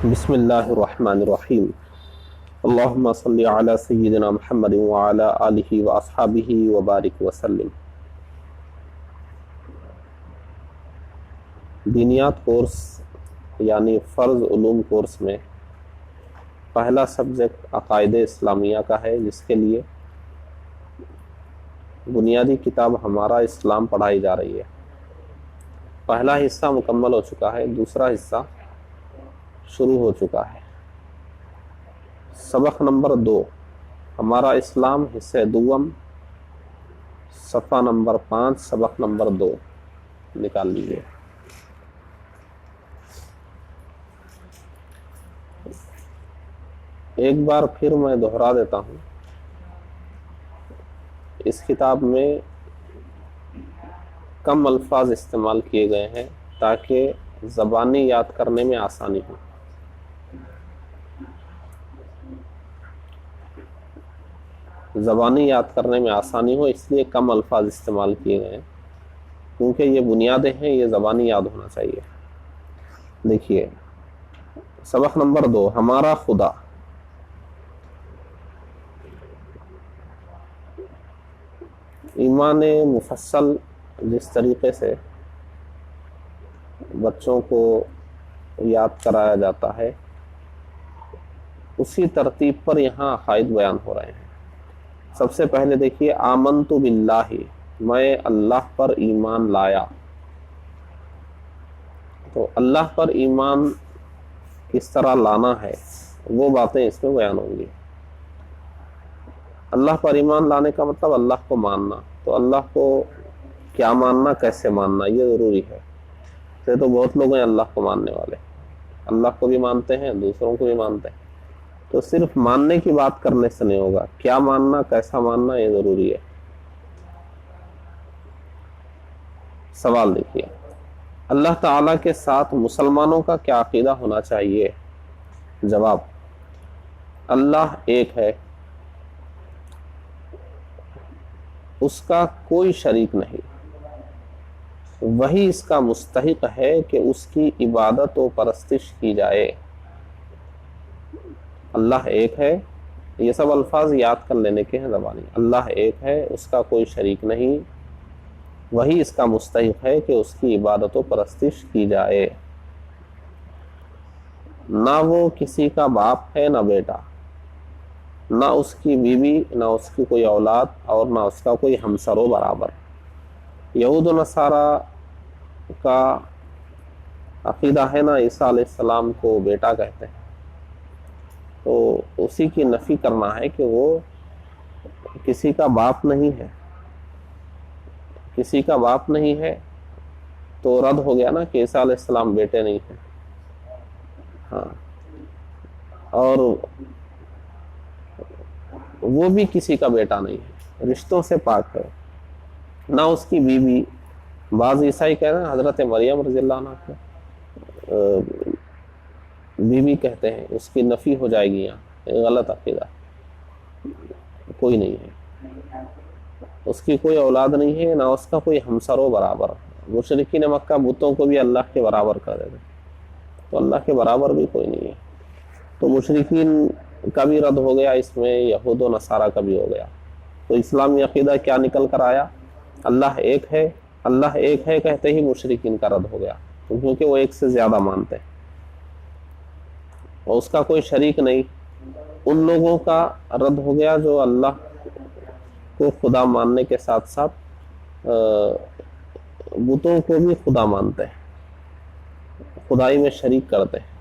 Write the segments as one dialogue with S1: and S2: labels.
S1: بسم اللہ الرحمن الرحیم اللہم صلی علی سیدنا محمد وعلی آلہ واصحابہ وبارک وسلم۔ دینیات کورس یعنی فرض علوم کورس میں پہلا سبجیکٹ عقائد اسلامیہ کا ہے، جس کے لیے بنیادی کتاب ہمارا اسلام پڑھائی جا رہی ہے۔ پہلا حصہ مکمل ہو چکا ہے، دوسرا حصہ شروع ہو چکا ہے۔ سبق نمبر 2 ہمارا اسلام حصہ دوم، صفحہ نمبر 5، سبق نمبر 2 نکال لیجیے۔ ایک بار پھر میں دہرا دیتا ہوں، اس کتاب میں کم الفاظ استعمال کیے گئے ہیں تاکہ زبانی یاد کرنے میں آسانی ہو۔ زبانی یاد کرنے میں آسانی ہو اس لیے کم الفاظ استعمال کیے گئے ہیں، کیونکہ یہ بنیادیں ہیں، یہ زبانی یاد ہونا چاہیے۔ دیکھیے سبق نمبر 2 ہمارا خدا۔ ایمان مفصل جس طریقے سے بچوں کو یاد کرایا جاتا ہے، اسی ترتیب پر یہاں عقائد بیان ہو رہے ہیں۔ سب سے پہلے دیکھیے آمنت باللہ، میں اللہ پر ایمان لایا۔ تو اللہ پر ایمان کس طرح لانا ہے وہ باتیں اس میں بیان ہوں گی۔ اللہ پر ایمان لانے کا مطلب اللہ کو ماننا۔ تو اللہ کو کیا ماننا، کیسے ماننا، یہ ضروری ہے۔ تو بہت لوگ ہیں اللہ کو ماننے والے، اللہ کو بھی مانتے ہیں، دوسروں کو بھی مانتے ہیں۔ تو صرف ماننے کی بات کرنے سے نہیں ہوگا، کیا ماننا، کیسا ماننا، یہ ضروری ہے۔ سوال دیکھیے، اللہ تعالیٰ کے ساتھ مسلمانوں کا کیا عقیدہ ہونا چاہیے؟ جواب، اللہ ایک ہے، اس کا کوئی شریک نہیں، وہی اس کا مستحق ہے کہ اس کی عبادت و پرستش کی جائے۔ اللہ ایک ہے، یہ سب الفاظ یاد کر لینے کے ہیں زبانی۔ اللہ ایک ہے، اس کا کوئی شریک نہیں، وہی اس کا مستحق ہے کہ اس کی عبادت و پرستش کی جائے۔ نہ وہ کسی کا باپ ہے نہ بیٹا، نہ اس کی بیوی، نہ اس کی کوئی اولاد، اور نہ اس کا کوئی ہمسر و برابر۔ یہود و نصارہ کا عقیدہ ہے نا، عیسیٰ علیہ السلام کو بیٹا کہتے ہیں، تو اسی کی نفی کرنا ہے کہ وہ کسی کا باپ نہیں ہے۔ کسی کا باپ نہیں ہے تو رد ہو گیا نا کہ عیسیٰ علیہ السلام بیٹے نہیں ہیں۔ ہاں، اور وہ بھی کسی کا بیٹا نہیں ہے، رشتوں سے پاک ہے۔ نہ اس کی بیوی، بعض عیسائی کہہ رہے ہیں حضرت مریم رضی اللہ عنہ کو بیوی کہتے ہیں، اس کی نفی ہو جائے گی یہاں، غلط عقیدہ، کوئی نہیں ہے، اس کی کوئی اولاد نہیں ہے، نہ اس کا کوئی ہمسر و برابر۔ مشرکین مکہ بتوں کو بھی اللہ کے برابر کر دیتے، تو اللہ کے برابر بھی کوئی نہیں ہے۔ تو مشرکین کا بھی رد ہو گیا، اس میں یہود و نصارہ کا بھی ہو گیا۔ تو اسلامی عقیدہ کیا نکل کر آیا؟ اللہ ایک ہے، اللہ ایک ہے کہتے ہی مشرکین کا رد ہو گیا، کیونکہ وہ ایک سے زیادہ مانتے ہیں، اور اس کا کوئی شریک نہیں۔ ان لوگوں کا رد ہو گیا جو اللہ کو خدا ماننے کے ساتھ ساتھ بتوں کو بھی خدا مانتے ہیں، خدائی میں شریک کرتے ہیں۔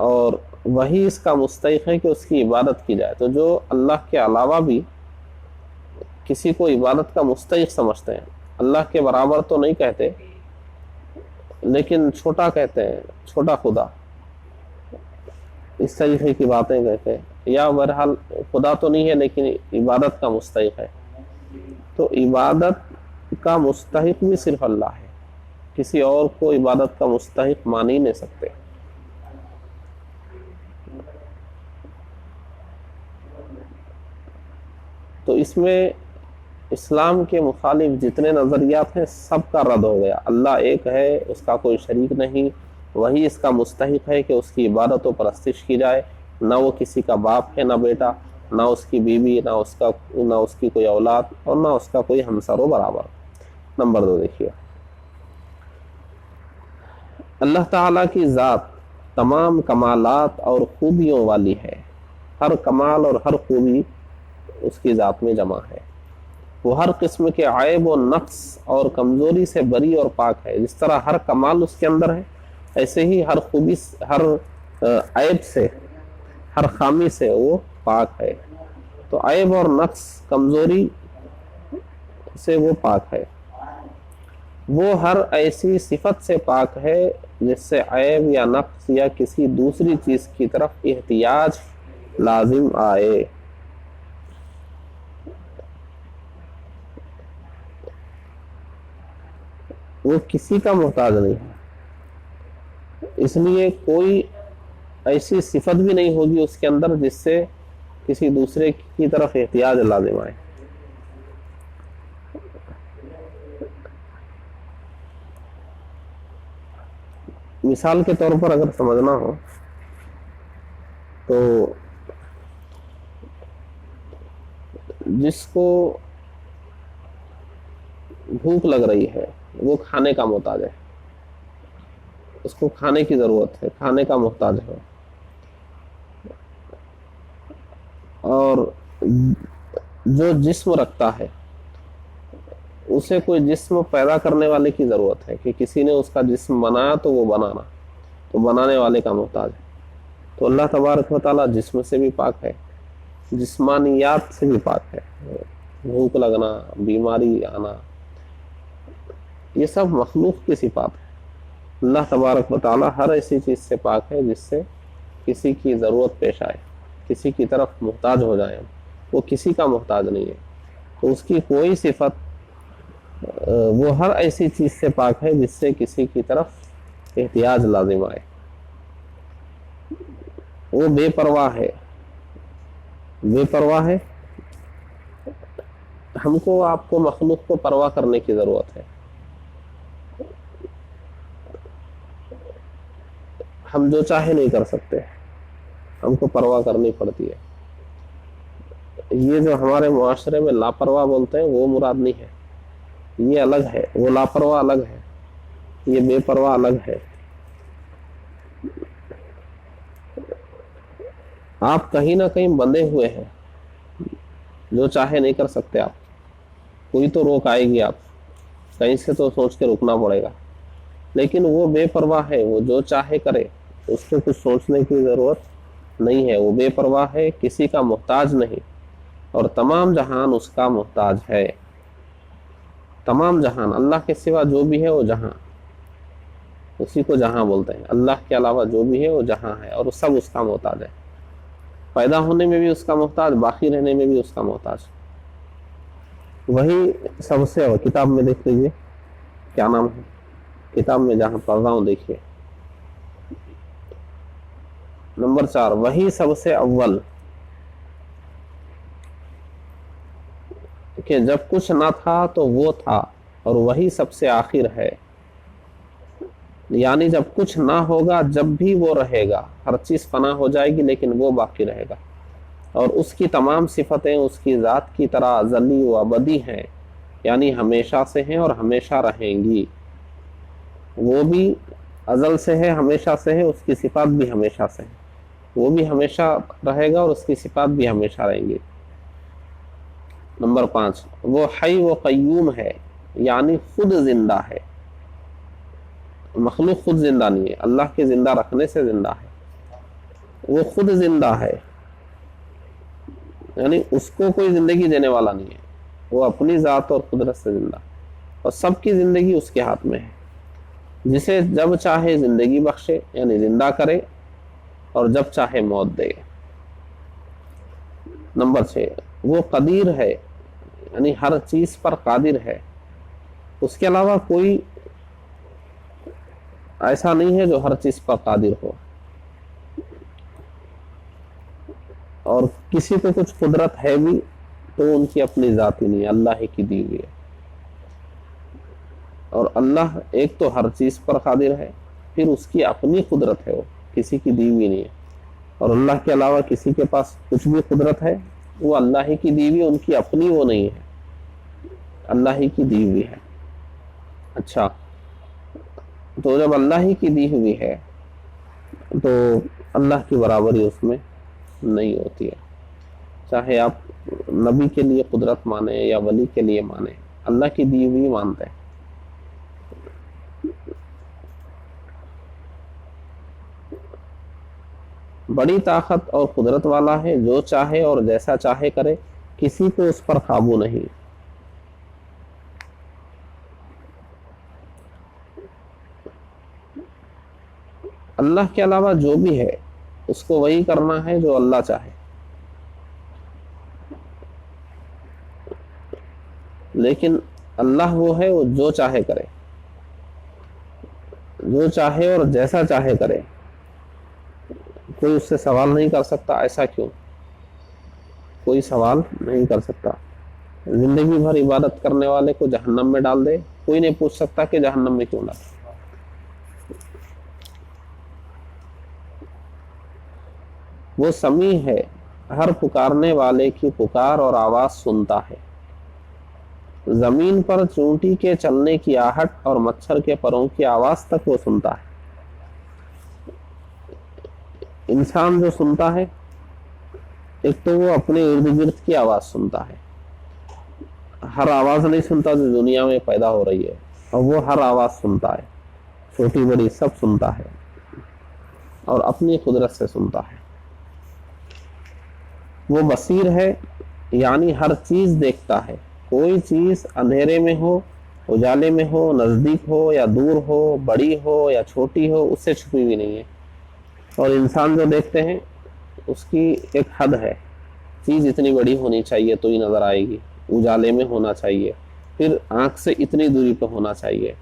S1: اور وہی اس کا مستحق ہے کہ اس کی عبادت کی جائے۔ تو جو اللہ کے علاوہ بھی کسی کو عبادت کا مستحق سمجھتے ہیں، اللہ کے برابر تو نہیں کہتے لیکن چھوٹا کہتے ہیں، چھوٹا خدا، اس طریقے کی باتیں کہتے ہیں، یا بہرحال خدا تو نہیں ہے لیکن عبادت کا مستحق ہے۔ تو عبادت کا مستحق بھی صرف اللہ ہے، کسی اور کو عبادت کا مستحق مان ہی نہیں سکتے۔ تو اس میں اسلام کے مخالف جتنے نظریات ہیں سب کا رد ہو گیا. اللہ ایک ہے، اس کا کوئی شریک نہیں، وہی اس کا مستحق ہے کہ اس کی عبادت و پرستش کی جائے. نہ وہ کسی کا باپ ہے، نہ بیٹا، نہ اس کی بیوی، نہ اس کی کوئی اولاد، اور نہ اس کا کوئی ہمسر و برابر. نمبر 2 دیکھیے، اللہ تعالیٰ کی ذات تمام کمالات اور خوبیوں والی ہے. ہر کمال اور ہر خوبی اس کی ذات میں جمع ہے. وہ ہر قسم کے عیب و نقص اور کمزوری سے بری اور پاک ہے. جس طرح ہر کمال اس کے اندر ہے، ایسے ہی ہر خوبی، ہر عیب سے، ہر خامی سے وہ پاک ہے. تو عیب اور نقص، کمزوری سے وہ پاک ہے. وہ ہر ایسی صفت سے پاک ہے جس سے عیب یا نقص یا کسی دوسری چیز کی طرف احتیاج لازم آئے. وہ کسی کا محتاج نہیں ہے، اس لیے کوئی ایسی صفت بھی نہیں ہوگی اس کے اندر جس سے کسی دوسرے کی طرف احتیاج لازم آئے. مثال کے طور پر اگر سمجھنا ہو تو جس کو بھوک لگ رہی ہے وہ کھانے کا محتاج ہے، اس کو کھانے کی ضرورت ہے، کھانے کا محتاج ہے. اور جو جسم رکھتا ہے اسے کوئی جسم پیدا کرنے والے کی ضرورت ہے کہ کسی نے اس کا جسم بنایا تو وہ بنانا، تو بنانے والے کا محتاج ہے. تو اللہ تبارک و تعالیٰ جسم سے بھی پاک ہے، جسمانیات سے بھی پاک ہے. بھوک لگنا، بیماری آنا، یہ سب مخلوق کی صفات ہے. اللہ تبارک و تعالیٰ ہر ایسی چیز سے پاک ہے جس سے کسی کی ضرورت پیش آئے، کسی کی طرف محتاج ہو جائے. وہ کسی کا محتاج نہیں ہے. تو اس کی کوئی صفت، وہ ہر ایسی چیز سے پاک ہے جس سے کسی کی طرف احتیاج لازم آئے. وہ بے پرواہ ہے. بے پرواہ ہے. ہم کو، آپ کو، مخلوق کو پرواہ کرنے کی ضرورت ہے. ہم جو چاہے نہیں کر سکتے، ہم کو پرواہ کرنی پڑتی ہے. یہ جو ہمارے معاشرے میں لاپرواہ بولتے ہیں وہ مراد نہیں ہے، یہ الگ ہے. وہ لاپرواہ الگ ہے، یہ بے پرواہ الگ ہے. آپ کہیں نہ کہیں بندھے ہوئے ہیں، جو چاہے نہیں کر سکتے آپ. کوئی تو روک آئے گی، آپ کہیں سے تو سوچ کے رکنا پڑے گا. لیکن وہ بے پرواہ ہے، وہ جو چاہے کرے، اس کو کچھ سوچنے کی ضرورت نہیں ہے. وہ بے پرواہ ہے، کسی کا محتاج نہیں، اور تمام جہان اس کا محتاج ہے. تمام جہان، اللہ کے سوا جو بھی ہے وہ جہاں، اسی کو جہاں بولتے ہیں. اللہ کے علاوہ جو بھی ہے وہ جہاں ہے، اور سب اس کا محتاج ہے. پیدا ہونے میں بھی اس کا محتاج، باقی رہنے میں بھی اس کا محتاج. وہی سب سے، اور کتاب میں دیکھ لیجیے کیا نام ہے، کتاب میں جہاں پڑھ رہا ہوں دیکھیے. نمبر 4، وہی سب سے اول، کہ جب کچھ نہ تھا تو وہ تھا، اور وہی سب سے آخر ہے. یعنی جب کچھ نہ ہوگا جب بھی وہ رہے گا. ہر چیز فنا ہو جائے گی لیکن وہ باقی رہے گا. اور اس کی تمام صفتیں اس کی ذات کی طرح ازلی و ابدی ہیں، یعنی ہمیشہ سے ہیں اور ہمیشہ رہیں گی. وہ بھی ازل سے ہے، ہمیشہ سے ہے، اس کی صفات بھی ہمیشہ سے ہیں. وہ بھی ہمیشہ رہے گا اور اس کی صفات بھی ہمیشہ رہیں گی. نمبر 5، وہ حی و قیوم ہے، یعنی خود زندہ ہے. مخلوق خود زندہ نہیں ہے، اللہ کے زندہ رکھنے سے زندہ ہے. وہ خود زندہ ہے، یعنی اس کو کوئی زندگی دینے والا نہیں ہے. وہ اپنی ذات اور قدرت سے زندہ ہے، اور سب کی زندگی اس کے ہاتھ میں ہے. جسے جب چاہے زندگی بخشے، یعنی زندہ کرے، اور جب چاہے موت دے. نمبر 6، وہ قدیر ہے، یعنی ہر چیز پر قادر ہے. اس کے علاوہ کوئی ایسا نہیں ہے جو ہر چیز پر قادر ہو. اور کسی کو کچھ قدرت ہے بھی تو ان کی اپنی ذات ہی نہیں ہے، اللہ ہی کی دی ہوئی ہے۔ اور اللہ ایک تو ہر چیز پر قادر ہے، پھر اس کی اپنی قدرت ہے، وہ کسی کی دی ہوئی نہیں ہے۔ اور اللہ کے علاوہ کسی کے پاس کچھ بھی قدرت ہے وہ اللہ ہی کی دی ہوئی، ان کی اپنی وہ نہیں ہے، اللہ ہی کی دی ہوئی ہے۔ اچھا، تو جب اللہ ہی کی دی ہوئی ہے تو اللہ کی برابری اس میں نہیں ہوتی ہے، چاہے آپ نبی کے لیے قدرت مانیں یا ولی کے لیے مانیں، اللہ کی دی ہوئی مانتے ہیں۔ بڑی طاقت اور قدرت والا ہے، جو چاہے اور جیسا چاہے کرے، کسی کو اس پر قابو نہیں۔ اللہ کے علاوہ جو بھی ہے اس کو وہی کرنا ہے جو اللہ چاہے، لیکن اللہ وہ ہے وہ جو چاہے کرے، جو چاہے اور جیسا چاہے کرے، کوئی اس سے سوال نہیں کر سکتا ایسا کیوں، کوئی سوال نہیں کر سکتا۔ زندگی بھر عبادت کرنے والے کو جہنم میں ڈال دے، کوئی نہیں پوچھ سکتا کہ جہنم میں کیوں ڈالے۔ وہ سمیع ہے، ہر پکارنے والے کی پکار اور آواز سنتا ہے۔ زمین پر چونٹی کے چلنے کی آہٹ اور مچھر کے پروں کی آواز تک وہ سنتا ہے۔ انسان جو سنتا ہے، ایک تو وہ اپنے ارد گرد کی آواز سنتا ہے، ہر آواز نہیں سنتا جو دنیا میں پیدا ہو رہی ہے، اور وہ ہر آواز سنتا ہے، چھوٹی بڑی سب سنتا ہے، اور اپنی قدرت سے سنتا ہے۔ وہ بصیر ہے، یعنی ہر چیز دیکھتا ہے، کوئی چیز اندھیرے میں ہو، اجالے میں ہو، نزدیک ہو یا دور ہو، بڑی ہو یا چھوٹی ہو، اس سے چھپی ہوئی نہیں ہے۔ اور انسان جو دیکھتے ہیں اس کی ایک حد ہے، چیز اتنی بڑی ہونی چاہیے تو ہی نظر آئے گی، اجالے میں ہونا چاہیے، پھر آنکھ سے اتنی دوری پہ ہونا چاہیے،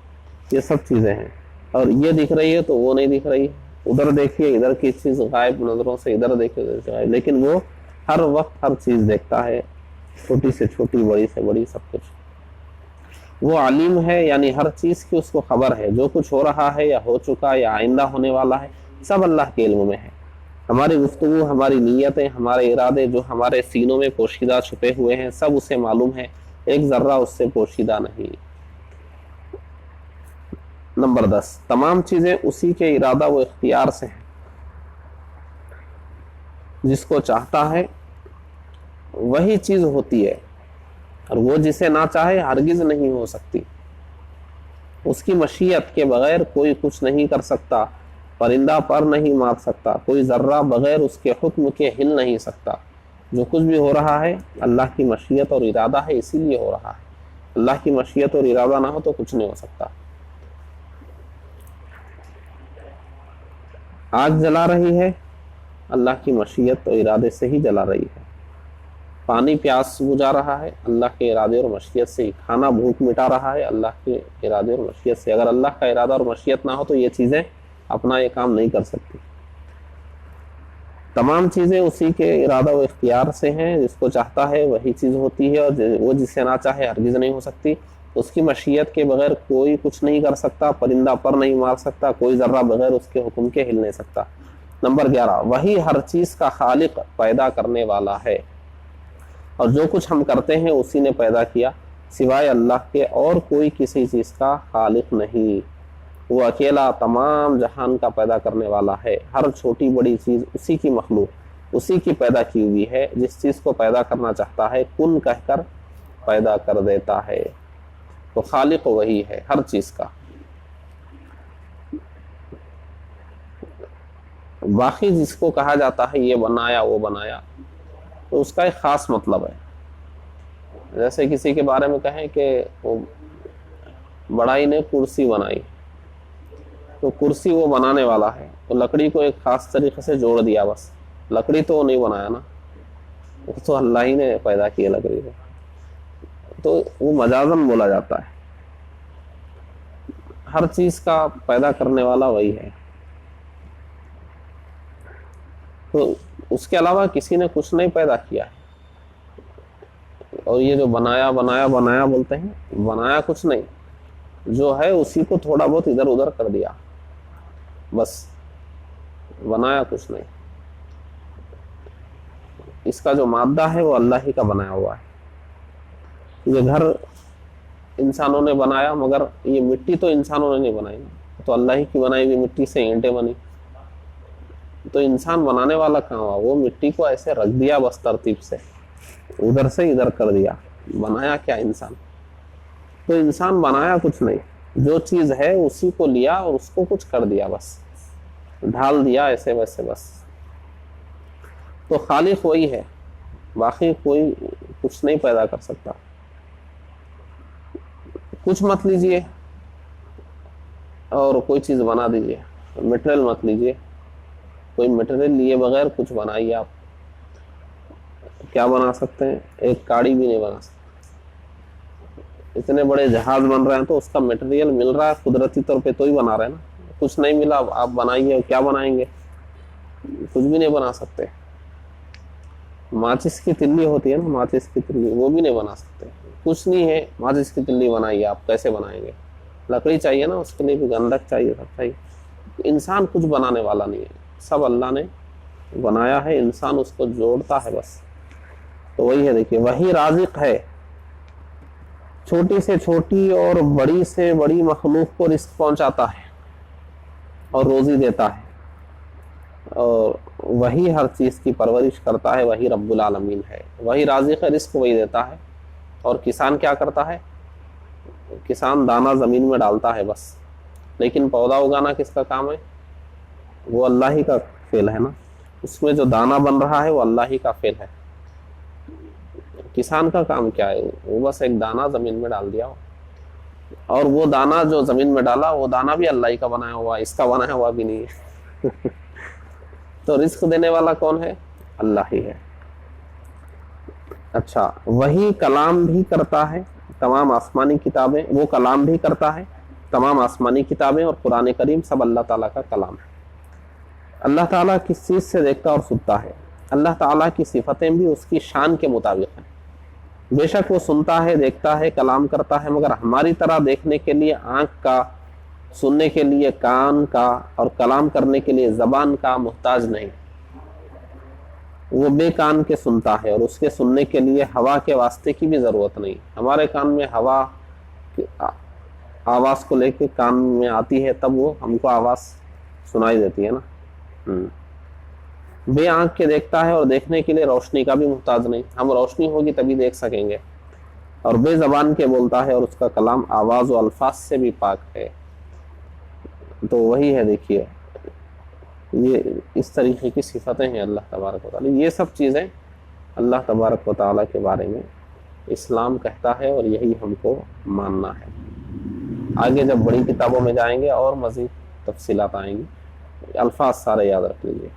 S1: یہ سب چیزیں ہیں۔ اور یہ دکھ رہی ہے تو وہ نہیں دکھ رہی، ادھر دیکھیے ادھر کی چیز غائب نظروں سے، ادھر دیکھیے ادھر سے غائب، لیکن وہ ہر وقت ہر چیز دیکھتا ہے، چھوٹی سے چھوٹی، بڑی سے بڑی، سب کچھ۔ وہ عالم ہے، یعنی ہر چیز کی اس کو خبر ہے، جو کچھ ہو رہا ہے یا ہو چکا یا آئندہ ہونے والا ہے، سب اللہ کے علم میں ہے۔ ہماری گفتگو، ہماری نیتیں، ہمارے ارادے جو ہمارے سینوں میں پوشیدہ چھپے ہوئے ہیں، سب اسے معلوم ہے، ایک ذرہ اس سے پوشیدہ نہیں۔ نمبر 10، تمام چیزیں اسی کے ارادہ و اختیار سے ہیں، جس کو چاہتا ہے وہی چیز ہوتی ہے، اور وہ جسے نہ چاہے ہرگز نہیں ہو سکتی۔ اس کی مشیت کے بغیر کوئی کچھ نہیں کر سکتا، پرندہ پر نہیں مار سکتا، کوئی ذرہ بغیر اس کے حکم کے ہل نہیں سکتا۔ جو کچھ بھی ہو رہا ہے اللہ کی مشیت اور ارادہ ہے، اسی لیے ہو رہا ہے۔ اللہ کی مشیت اور ارادہ نہ ہو تو کچھ نہیں ہو سکتا۔ آگ جلا رہی ہے، اللہ کی مشیت اور ارادے سے ہی جلا رہی ہے۔ پانی پیاس بجھا رہا ہے، اللہ کے ارادے اور مشیت سے ہی۔ کھانا بھوک مٹا رہا ہے، اللہ کے ارادے اور مشیت سے۔ اگر اللہ کا ارادہ اور مشیت نہ ہو تو یہ چیزیں اپنا یہ کام نہیں کر سکتی۔ تمام چیزیں اسی کے ارادہ و اختیار سے ہیں، جس کو چاہتا ہے وہی چیز ہوتی ہے، اور وہ جسے نہ چاہے ہرگز نہیں ہو سکتی۔ اس کی مشیت کے بغیر کوئی کچھ نہیں کر سکتا، پرندہ پر نہیں مار سکتا، کوئی ذرہ بغیر اس کے حکم کے ہل نہیں سکتا۔ نمبر 11، وہی ہر چیز کا خالق، پیدا کرنے والا ہے، اور جو کچھ ہم کرتے ہیں اسی نے پیدا کیا، سوائے اللہ کے اور کوئی کسی چیز کا خالق نہیں۔ وہ اکیلا تمام جہان کا پیدا کرنے والا ہے، ہر چھوٹی بڑی چیز اسی کی مخلوق، اسی کی پیدا کی ہوئی ہے۔ جس چیز کو پیدا کرنا چاہتا ہے کن کہہ کر پیدا کر دیتا ہے۔ تو خالق وہی ہے ہر چیز کا۔ باقی جس کو کہا جاتا ہے یہ بنایا وہ بنایا، تو اس کا ایک خاص مطلب ہے۔ جیسے کسی کے بارے میں کہیں کہ وہ بڑائی نے کرسی بنائی، تو کرسی وہ بنانے والا ہے، تو لکڑی کو ایک خاص طریقے سے جوڑ دیا، بس لکڑی تو وہ نہیں بنایا نا، وہ تو اللہ ہی نے پیدا کی ہے لکڑی کو، تو وہ مجازن بولا جاتا ہے۔ ہر چیز کا پیدا کرنے والا وہی ہے، تو اس کے علاوہ کسی نے کچھ نہیں پیدا کیا ہے۔ اور یہ جو بنایا بنایا بنایا بولتے ہیں، بنایا کچھ نہیں، جو ہے اسی کو تھوڑا بہت ادھر ادھر کر دیا، بس بنایا کچھ نہیں۔ اس کا جو مادہ ہے وہ اللہ ہی کا بنایا ہوا ہے۔ یہ گھر انسانوں نے بنایا، مگر یہ مٹی تو انسانوں نے نہیں بنائی، تو اللہ ہی کی بنائی ہوئی مٹی سے اینٹیں بنی، تو انسان بنانے والا کہاں ہوا؟ وہ مٹی کو ایسے رکھ دیا بس ترتیب سے، ادھر سے ادھر کر دیا، بنایا کیا انسان؟ تو انسان بنایا کچھ نہیں، جو چیز ہے اسی کو لیا اور اس کو کچھ کر دیا، بس ڈھال دیا ایسے ویسے بس۔ تو خالق وہی ہے، باقی کوئی کچھ نہیں پیدا کر سکتا۔ کچھ مت لیجئے اور کوئی چیز بنا دیجئے، مٹیریل مت لیجئے، کوئی مٹیریل لیے بغیر کچھ بنائیے۔ آپ کیا بنا سکتے ہیں؟ ایک گاڑی بھی نہیں بنا سکتے۔ اتنے بڑے جہاز بن رہے ہیں تو اس کا مٹیریل مل رہا ہے قدرتی طور پہ تو ہی بنا رہے ہیں نا، کچھ نہیں ملا آپ بنائیے، کیا بنائیں گے؟ کچھ بھی نہیں بنا سکتے۔ ماچس کی تلی ہوتی ہے نا، ماچس کی تلی، وہ بھی نہیں بنا سکتے، کچھ نہیں ہے، ماچس کی تلی بنائیے، آپ کیسے بنائیں گے؟ لکڑی چاہیے نا، اس کے لیے بھی گندھک چاہیے، سب چاہیے۔ انسان کچھ بنانے والا نہیں ہے، سب اللہ نے بنایا ہے، انسان اس کو جوڑتا ہے بس۔ تو وہی ہے، دیکھیے وہی رازق ہے، چھوٹی سے چھوٹی اور بڑی سے بڑی مخلوق کو رزق پہنچاتا ہے اور روزی دیتا ہے، اور وہی ہر چیز کی پرورش کرتا ہے، وہی رب العالمین ہے، وہی رازق ہے، رزق وہی دیتا ہے۔ اور کسان کیا کرتا ہے؟ کسان دانہ زمین میں ڈالتا ہے بس، لیکن پودا اگانا کس کا کام ہے؟ وہ اللہ ہی کا فعل ہے نا، اس میں جو دانہ بن رہا ہے وہ اللہ ہی کا فعل ہے۔ کسان کا کام کیا ہے؟ وہ بس ایک دانہ زمین میں ڈال دیا، اور وہ دانہ جو زمین میں ڈالا وہ دانہ بھی اللہ ہی کا بنایا ہوا، اس کا بنایا ہوا بھی نہیں ہے۔ تو رزق دینے والا کون ہے؟ اللہ ہی ہے۔ اچھا، وہی کلام بھی کرتا ہے، تمام آسمانی کتابیں، وہ کلام بھی کرتا ہے، تمام آسمانی کتابیں اور قرآن کریم سب اللہ تعالیٰ کا کلام ہے۔ اللہ تعالیٰ کس چیز سے دیکھتا اور سنتا ہے؟ اللہ تعالیٰ کی صفتیں بھی اس کی شان کے مطابق ہیں۔ بے شک وہ سنتا ہے، دیکھتا ہے، کلام کرتا ہے، مگر ہماری طرح دیکھنے کے لیے آنکھ کا، سننے کے لیے کان کا اور کلام کرنے کے لیے زبان کا محتاج نہیں۔ وہ بے کان کے سنتا ہے، اور اس کے سننے کے لیے ہوا کے واسطے کی بھی ضرورت نہیں۔ ہمارے کان میں ہوا آواز کو لے کے کان میں آتی ہے، تب وہ ہم کو آواز سنائی دیتی ہے نا۔ بے آنکھ کے دیکھتا ہے، اور دیکھنے کے لیے روشنی کا بھی محتاج نہیں، ہم روشنی ہوگی تبھی دیکھ سکیں گے۔ اور بے زبان کے بولتا ہے، اور اس کا کلام آواز و الفاظ سے بھی پاک ہے۔ تو وہی ہے، دیکھیے یہ اس طریقے کی صفتیں ہیں اللہ تبارک و تعالی۔ یہ سب چیزیں اللہ تبارک و تعالی کے بارے میں اسلام کہتا ہے، اور یہی ہم کو ماننا ہے۔ آگے جب بڑی کتابوں میں جائیں گے اور مزید تفصیلات آئیں گی، الفاظ سارے یاد رکھ لیجیے۔